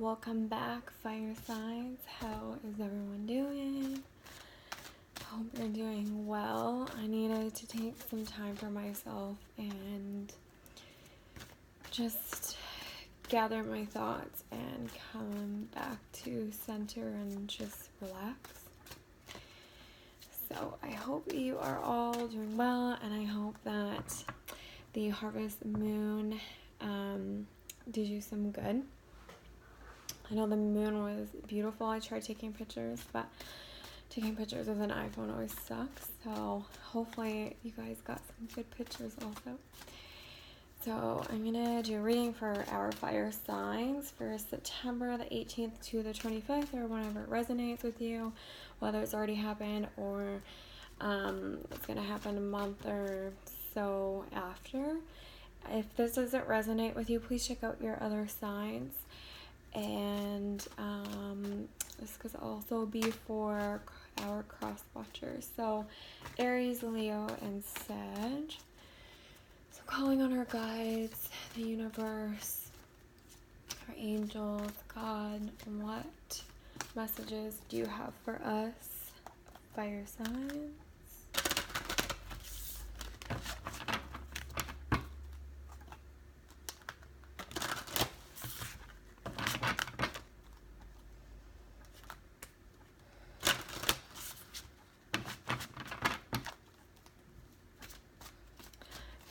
Welcome back, fire signs. How is everyone doing? Hope you're doing well. I needed to take some time for myself and just gather my thoughts and come back to center and just relax. So I hope you are all doing well, and I hope that the harvest moon did you some good. I know the moon was beautiful. I tried taking pictures, but taking pictures with an iPhone always sucks. So hopefully you guys got some good pictures also. So I'm going to do a reading for our fire signs for September the 18th to the 25th, or whenever it resonates with you, whether it's already happened or it's going to happen a month or so after. If this doesn't resonate with you, please check out your other signs. And this could also be for our cross watchers. So Aries, Leo, and Sag. So calling on our guides, the universe, our angels, God, what messages do you have for us, fire signs?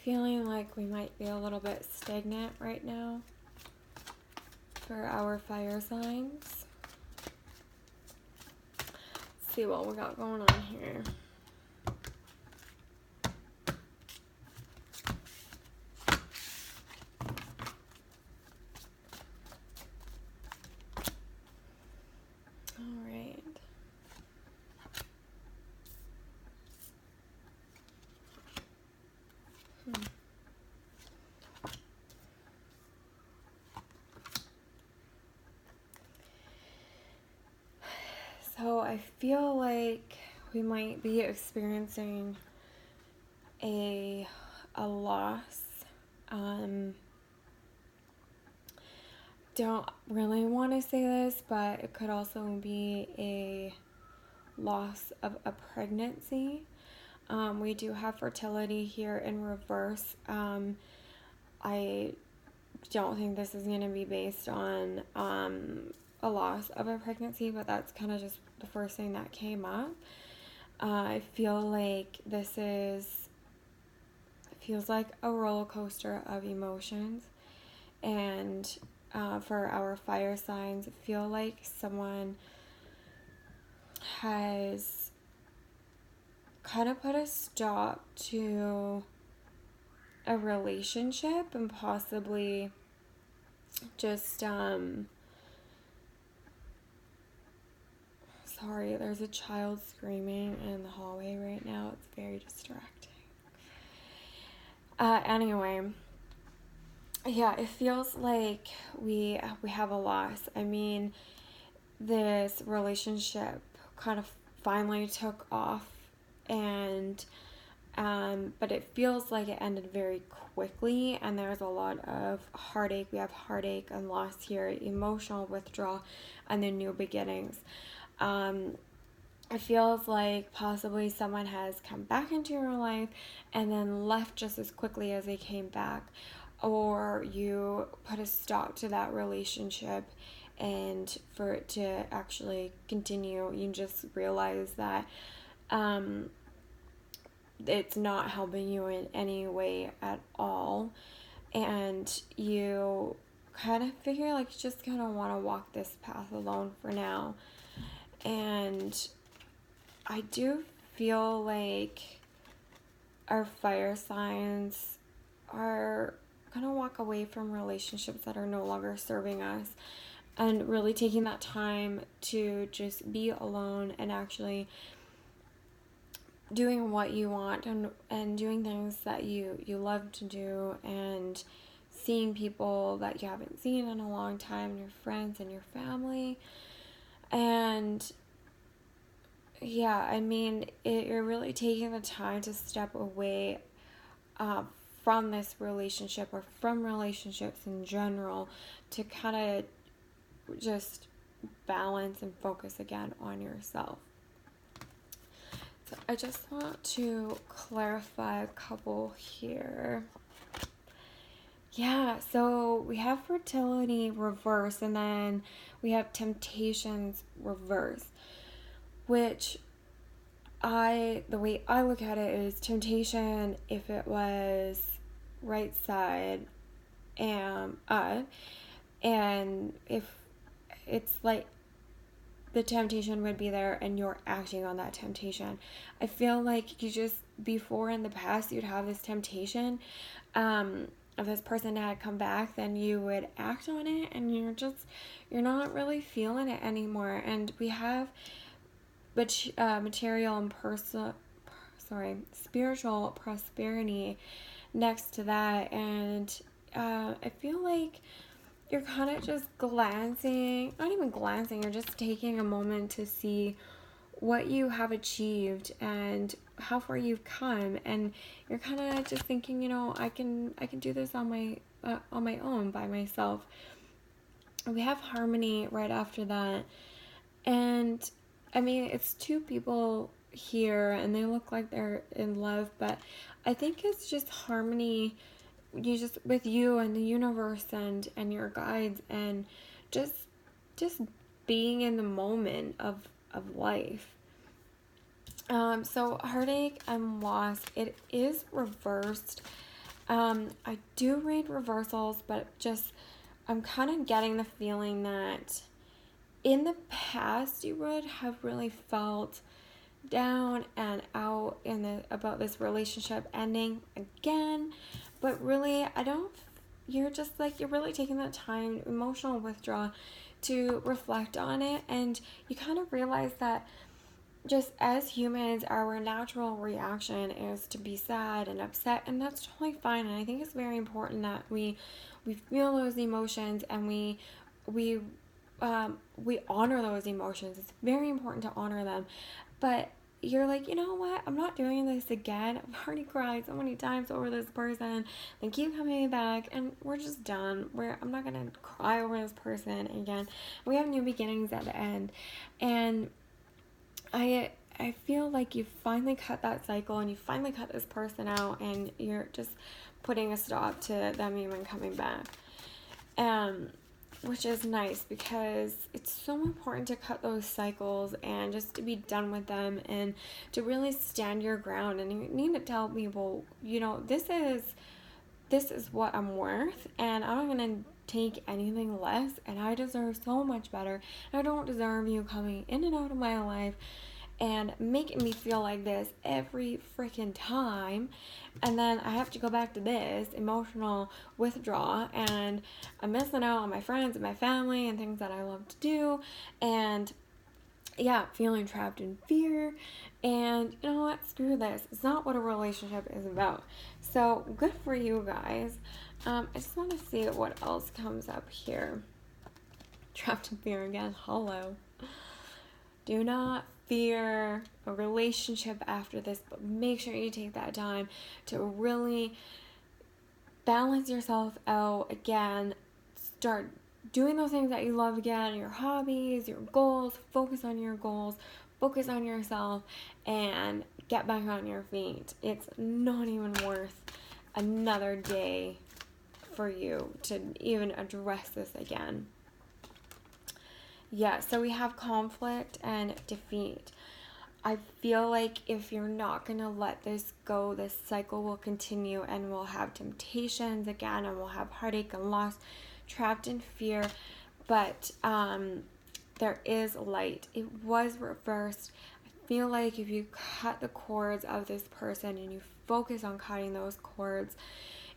Feeling like we might be a little bit stagnant right now for our fire signs. Let's see what we got going on here. All right. So I feel like we might be experiencing a loss. Don't really want to say this, but it could also be a loss of a pregnancy. We do have fertility here in reverse. I don't think this is going to be based on a loss of a pregnancy, but that's kind of just the first thing that came up. I feel like feels like a roller coaster of emotions, and for our fire signs, I feel like someone has kind of put a stop to a relationship and possibly just sorry, there's a child screaming in the hallway right now. It's very distracting. Anyway, yeah, it feels like we have a loss. I mean, this relationship kind of finally took off, and but it feels like it ended very quickly, and there's a lot of heartache. We have heartache and loss here, emotional withdrawal, and then new beginnings. It feels like possibly someone has come back into your life and then left just as quickly as they came back, or you put a stop to that relationship, and for it to actually continue, you just realize that it's not helping you in any way at all, and you kind of figure like you just kind of want to walk this path alone for now. And I do feel like our fire signs are going to walk away from relationships that are no longer serving us, and really taking that time to just be alone and actually doing what you want, and doing things that you love to do, and seeing people that you haven't seen in a long time, your friends and your family. And yeah, I mean, you're really taking the time to step away from this relationship, or from relationships in general, to kind of just balance and focus again on yourself. So I just want to clarify a couple here. Yeah, so we have fertility reverse, and then we have temptations reverse, which the way I look at it is temptation, if it was right side and if it's like the temptation would be there and you're acting on that temptation. I feel like you just, before in the past, you'd have this temptation, if this person had come back, then you would act on it, and you're not really feeling it anymore. And we have material and spiritual prosperity next to that, and I feel like you're kind of just glancing, not even glancing, you're just taking a moment to see what you have achieved and how far you've come, and you're kind of just thinking, I can do this on my own, by myself. We have harmony right after that, and I mean, it's two people here and they look like they're in love, but I think it's just harmony, with you and the universe and your guides, and just being in the moment of life. So heartache and loss, it is reversed. I do read reversals, but I'm kind of getting the feeling that in the past you would have really felt down and out about this relationship ending again, but really you're really taking that time, emotional withdrawal, to reflect on it, and you kind of realize that just as humans, our natural reaction is to be sad and upset, and that's totally fine. And I think it's very important that we feel those emotions, and we honor those emotions. It's very important to honor them. But you're like, you know what? I'm not doing this again. I've already cried so many times over this person. They keep coming back, and we're just done. I'm not gonna cry over this person again. We have new beginnings at the end, and I feel like you finally cut that cycle, and you finally cut this person out, and you're just putting a stop to them even coming back. Which is nice, because it's so important to cut those cycles and just to be done with them, and to really stand your ground. And you need to tell people, this is what I'm worth, and I'm not going to take anything less, and I deserve so much better. I don't deserve you coming in and out of my life and making me feel like this every freaking time, and then I have to go back to this emotional withdrawal, and I'm missing out on my friends and my family and things that I love to do, and feeling trapped in fear. And you know what, screw this. It's not what a relationship is about. So good for you guys. I just want to see what else comes up here. Trapped in fear again. Hello. Do not fear a relationship after this, but make sure you take that time to really balance yourself out again. Start doing those things that you love again, your hobbies, your goals. Focus on your goals, focus on yourself, and get back on your feet. It's not even worth another day for you to even address this again. Yeah, so we have conflict and defeat. I feel like if you're not going to let this go, this cycle will continue, and we'll have temptations again, and we'll have heartache and loss, trapped in fear. But there is light. It was reversed. I feel like if you cut the cords of this person and you focus on cutting those cords,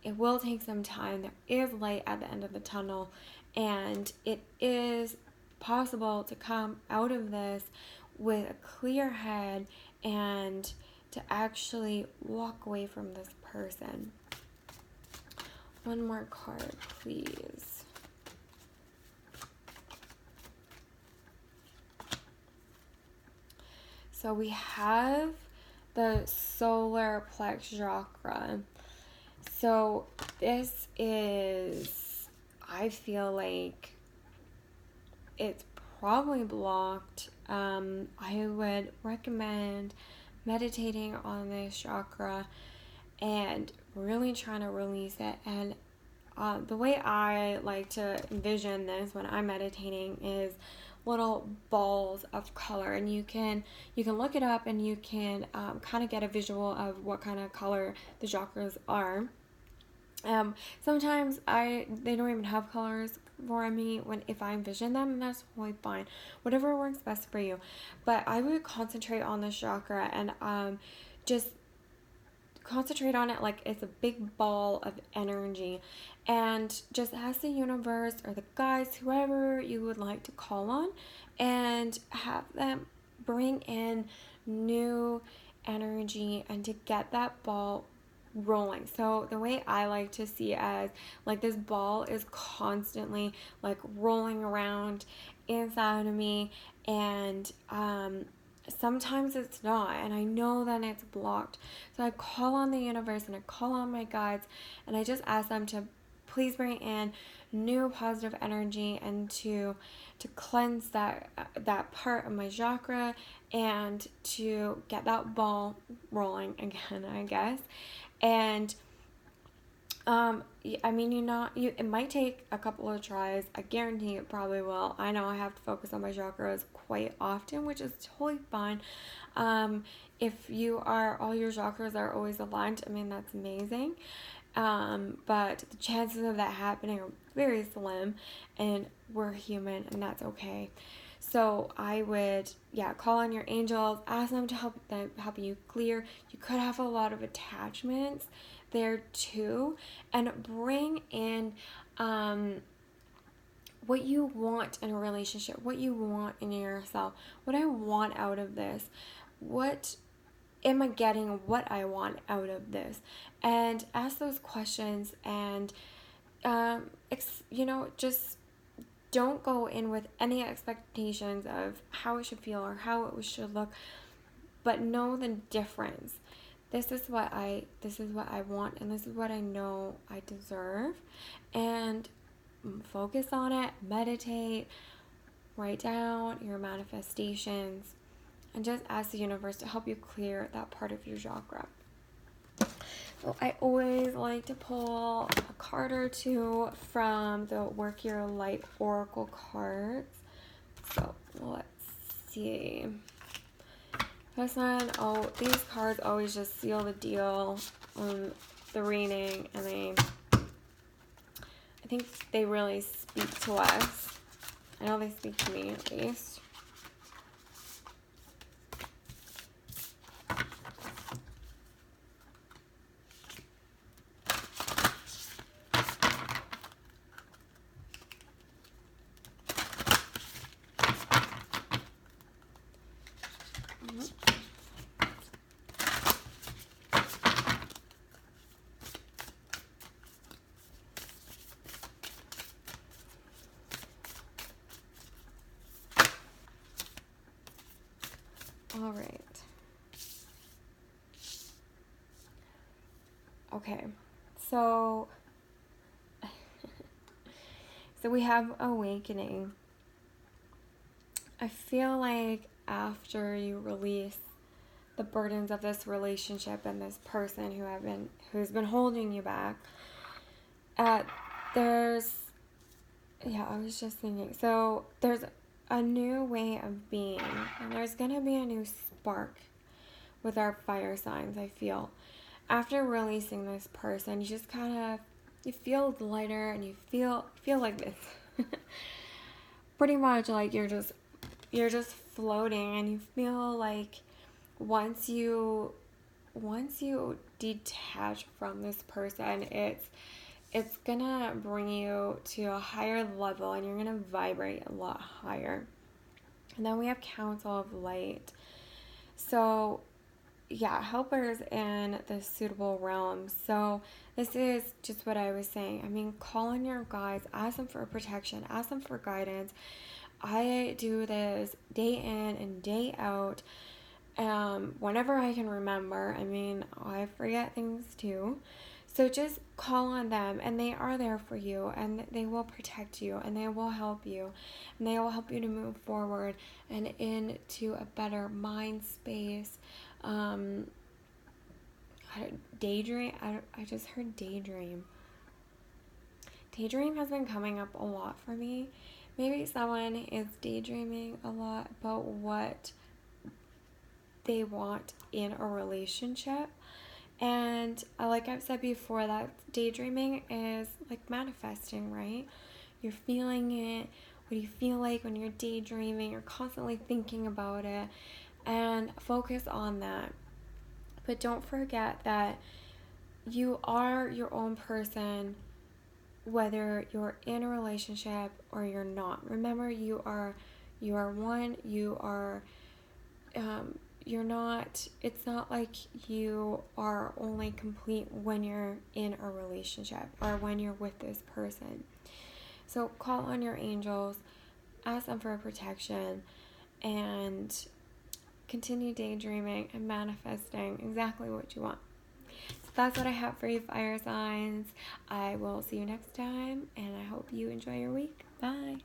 it will take some time. There is light at the end of the tunnel, and it is possible to come out of this with a clear head and to actually walk away from this person. One more card, please. So we have the solar plex chakra. So this is, I feel like, it's probably blocked, I would recommend meditating on this chakra and really trying to release it. And the way I like to envision this when I'm meditating is little balls of color, and you can look it up and you can kind of get a visual of what kind of color the chakras are. Sometimes they don't even have colors for me if I envision them, and that's totally fine. Whatever works best for you. But I would concentrate on the chakra and just concentrate on it like it's a big ball of energy, and just ask the universe or the guides, whoever you would like to call on, and have them bring in new energy and to get that ball rolling. So the way I like to see it as like this ball is constantly like rolling around inside of me, and sometimes it's not, and I know that it's blocked. So I call on the universe and I call on my guides, and I just ask them to please bring in new positive energy and to cleanse that part of my chakra and to get that ball rolling again, I guess. And I mean, it might take a couple of tries. I guarantee it probably will. I know I have to focus on my chakras quite often, which is totally fine. If all your chakras are always aligned, I mean, that's amazing. But the chances of that happening are very slim, and we're human, and that's okay. So I would, call on your angels, ask them to help you clear. You could have a lot of attachments there too, and bring in what you want in a relationship, what you want in yourself, what I want out of this, what am I getting, what I want out of this, and ask those questions. And just don't go in with any expectations of how it should feel or how it should look, but know the difference. This is what I want, and this is what I know I deserve. And focus on it, meditate, write down your manifestations, and just ask the universe to help you clear that part of your chakra. So I always like to pull a card or two from the Work Your Light Oracle cards. So let's see. This one, these cards always just seal the deal on the reading, and I think they really speak to us. I know they speak to me at least. All right. Okay. So we have awakening. I feel like after you release the burdens of this relationship and this person who's been holding you back, I was just thinking, so there's a new way of being, and there's gonna be a new spark with our fire signs. I feel after releasing this person, you just you feel lighter, and you feel like this pretty much like you're just floating, and you feel like once you detach from this person, it's gonna bring you to a higher level, and you're gonna vibrate a lot higher. And then we have Council of Light. So helpers in the suitable realms. So this is just what I was saying. I mean, call on your guides, ask them for protection, ask them for guidance. I do this day in and day out, whenever I can remember. I mean, I forget things too. So just call on them, and they are there for you, and they will protect you, and they will help you, and they will help you to move forward and into a better mind space. Daydream. I just heard daydream. Daydream has been coming up a lot for me. Maybe someone is daydreaming a lot about what they want in a relationship. And like I've said before, that daydreaming is like manifesting, right? You're feeling it. What do you feel like when you're daydreaming? You're constantly thinking about it, and focus on that. But don't forget that you are your own person, whether you're in a relationship or you're not. Remember, you are one. You're not, it's not like you are only complete when you're in a relationship or when you're with this person. So call on your angels, ask them for protection, and continue daydreaming and manifesting exactly what you want. So that's what I have for you, fire signs. I will see you next time, and I hope you enjoy your week. Bye.